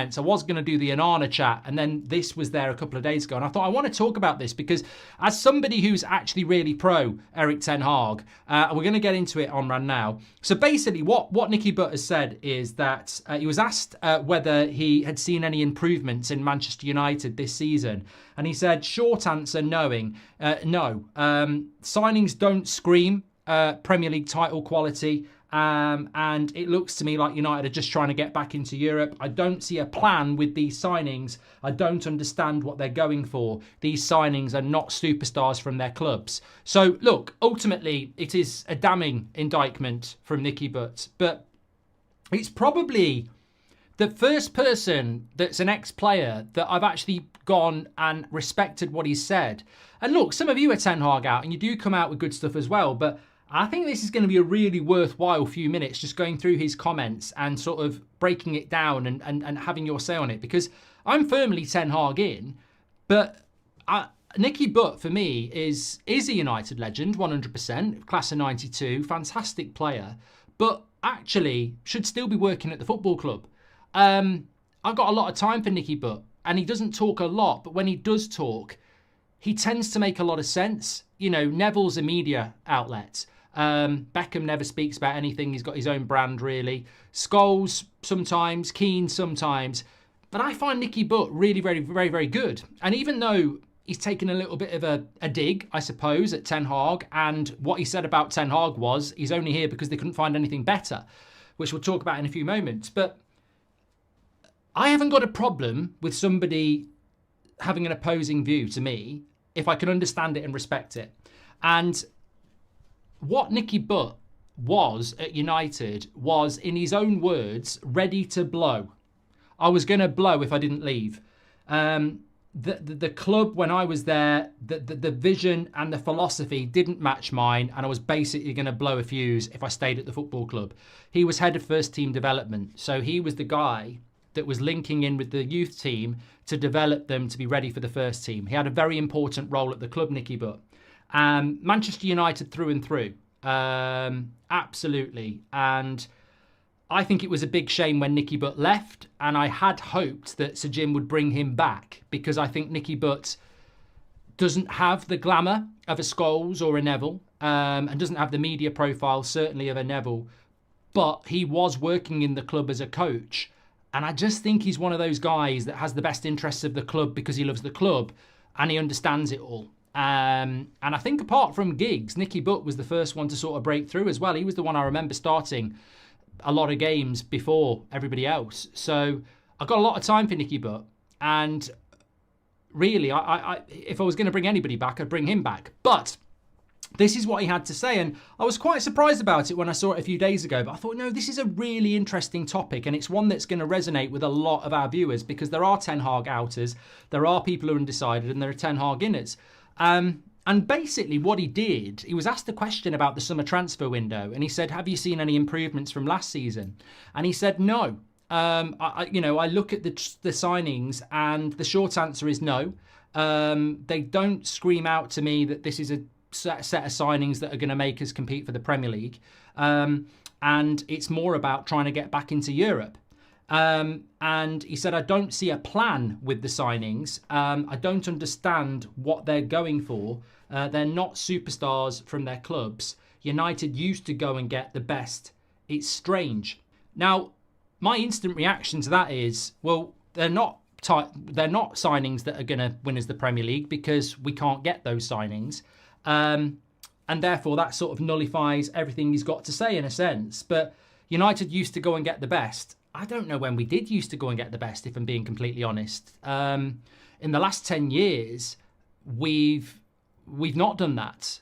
I was going to do the Onana chat, and then this was there a couple of days ago, and I thought I want to talk about this because as somebody who's actually really pro Erik ten Hag, we're going to get into it on Ran now. So basically what Nicky Butt has said is that he was asked whether he had seen any improvements in Manchester United this season, and he said short answer no. Signings don't scream Premier League title quality. And it looks to me like United are just trying to get back into Europe. I don't see a plan with these signings. I don't understand what they're going for. These signings are not superstars from their clubs. So, look, ultimately, it is a damning indictment from Nicky Butt. But it's probably the first person that's an ex-player that I've actually gone and respected what he's said. And look, some of you are Ten Hag out, and you do come out with good stuff as well, but I think this is going to be a really worthwhile few minutes just going through his comments and sort of breaking it down and having your say on it, because I'm firmly Ten Hag in, but Nicky Butt for me is a United legend, 100%, class of 92, fantastic player, but actually should still be working at the football club. I've got a lot of time for Nicky Butt, and he doesn't talk a lot, but when he does talk, he tends to make a lot of sense. You know, Neville's a media outlet. Beckham never speaks about anything. He's got his own brand, really. Scholes sometimes, Keane sometimes. But I find Nicky Butt really very, very, very good. And even though he's taken a little bit of a dig, I suppose, at Ten Hag, and what he said about Ten Hag was he's only here because they couldn't find anything better, which we'll talk about in a few moments. But I haven't got a problem with somebody having an opposing view to me if I can understand it and respect it. And what Nicky Butt was at United was, in his own words, ready to blow. I was going to blow if I didn't leave. The club, when I was there, the vision and the philosophy didn't match mine, and I was basically going to blow a fuse if I stayed at the football club. He was head of first team development, so he was the guy that was linking in with the youth team to develop them to be ready for the first team. He had a very important role at the club, Nicky Butt. Manchester United through and through. Absolutely. And I think it was a big shame when Nicky Butt left, and I had hoped that Sir Jim would bring him back, because I think Nicky Butt doesn't have the glamour of a Scholes or a Neville, and doesn't have the media profile, certainly, of a Neville, but he was working in the club as a coach. And I just think he's one of those guys that has the best interests of the club because he loves the club and he understands it all. And I think apart from Giggs, Nicky Butt was the first one to sort of break through as well. He was the one I remember starting a lot of games before everybody else. So I've got a lot of time for Nicky Butt. And really, I if I was going to bring anybody back, I'd bring him back. But this is what he had to say, and I was quite surprised about it when I saw it a few days ago, but I thought, no, this is a really interesting topic, and it's one that's going to resonate with a lot of our viewers, because there are Ten Hag outers, there are people who are undecided, and there are Ten Hag inners. And basically what he did, he was asked a question about the summer transfer window, and he said, have you seen any improvements from last season? And he said, no. I look at the signings, and the short answer is no. They don't scream out to me that this is a set of signings that are going to make us compete for the Premier League. And it's more about trying to get back into Europe. And he said, I don't see a plan with the signings. I don't understand what they're going for. They're not superstars from their clubs. United used to go and get the best. It's strange. Now, my instant reaction to that is, well, they're not signings that are going to win us the Premier League, because we can't get those signings. And therefore that sort of nullifies everything he's got to say in a sense. But United used to go and get the best. I don't know when we did used to go and get the best, if I'm being completely honest. In the last 10 years, we've not done that.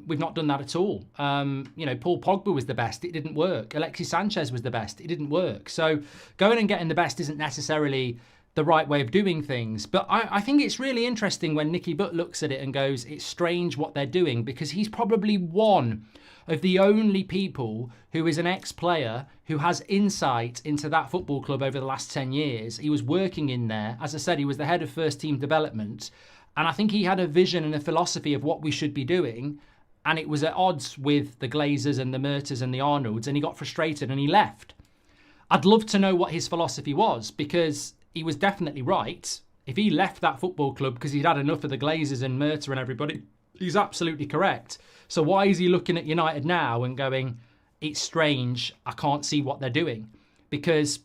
We've not done that at all. Paul Pogba was the best. It didn't work. Alexis Sanchez was the best. It didn't work. So going and getting the best isn't necessarily the right way of doing things. But I think it's really interesting when Nicky Butt looks at it and goes, it's strange what they're doing, because he's probably one of the only people who is an ex-player who has insight into that football club over the last 10 years. He was working in there. As I said, he was the head of first team development. And I think he had a vision and a philosophy of what we should be doing. And it was at odds with the Glazers and the Merters and the Arnolds. And he got frustrated and he left. I'd love to know what his philosophy was, because he was definitely right. If he left that football club because he'd had enough of the Glazers and Murta and everybody, he's absolutely correct. So why is he looking at United now and going, it's strange, I can't see what they're doing? Because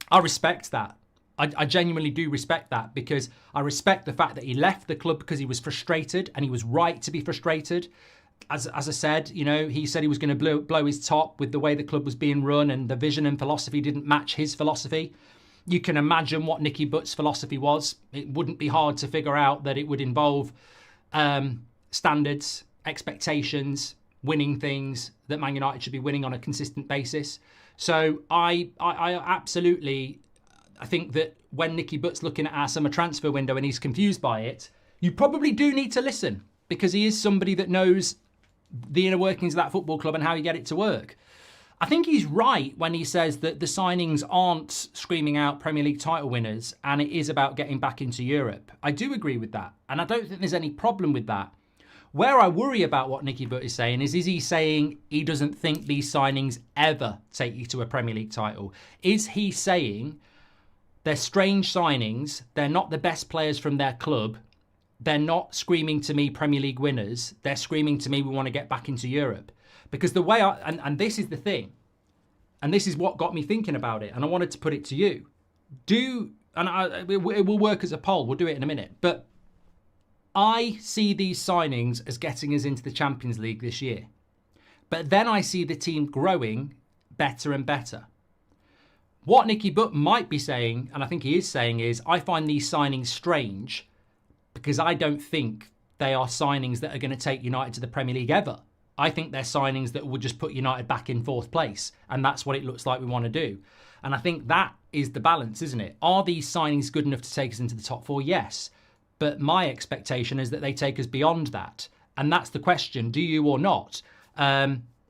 I respect that. I genuinely do respect that, because I respect the fact that he left the club because he was frustrated, and he was right to be frustrated. As I said, you know, he said he was going to blow his top with the way the club was being run, and the vision and philosophy didn't match his philosophy. You can imagine what Nicky Butt's philosophy was. It wouldn't be hard to figure out that it would involve standards, expectations, winning things that Man United should be winning on a consistent basis. So I absolutely, I think that when Nicky Butt's looking at our summer transfer window and he's confused by it, you probably do need to listen, because he is somebody that knows the inner workings of that football club and how you get it to work. I think he's right when he says that the signings aren't screaming out Premier League title winners and it is about getting back into Europe. I do agree with that, and I don't think there's any problem with that. Where I worry about what Nicky Butt is saying is he saying he doesn't think these signings ever take you to a Premier League title? Is he saying they're strange signings, they're not the best players from their club, they're not screaming to me Premier League winners, they're screaming to me we want to get back into Europe? Because the way and this is the thing, and this is what got me thinking about it, and I wanted to put it to you. It will work as a poll, we'll do it in a minute, but I see these signings as getting us into the Champions League this year. But then I see the team growing better and better. What Nicky Butt might be saying, and I think he is saying, is I find these signings strange because I don't think they are signings that are going to take United to the Premier League ever. I think they're signings that will just put United back in fourth place, and that's what it looks like we want to do. And I think that is the balance, isn't it? Are these signings good enough to take us into the top four? Yes. But my expectation is that they take us beyond that. And that's the question, do you or not?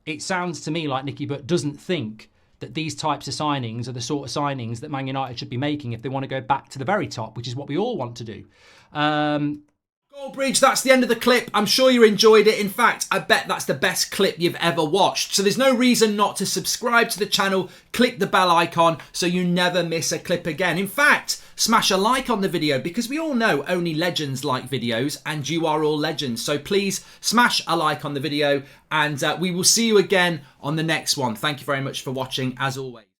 It sounds to me like Nicky Butt doesn't think that these types of signings are the sort of signings that Man United should be making if they want to go back to the very top, which is what we all want to do. Goldbridge, that's the end of the clip. I'm sure you enjoyed it. In fact, I bet that's the best clip you've ever watched. So there's no reason not to subscribe to the channel, click the bell icon so you never miss a clip again. In fact, smash a like on the video, because we all know only legends like videos, and you are all legends. So please smash a like on the video, and we will see you again on the next one. Thank you very much for watching, as always.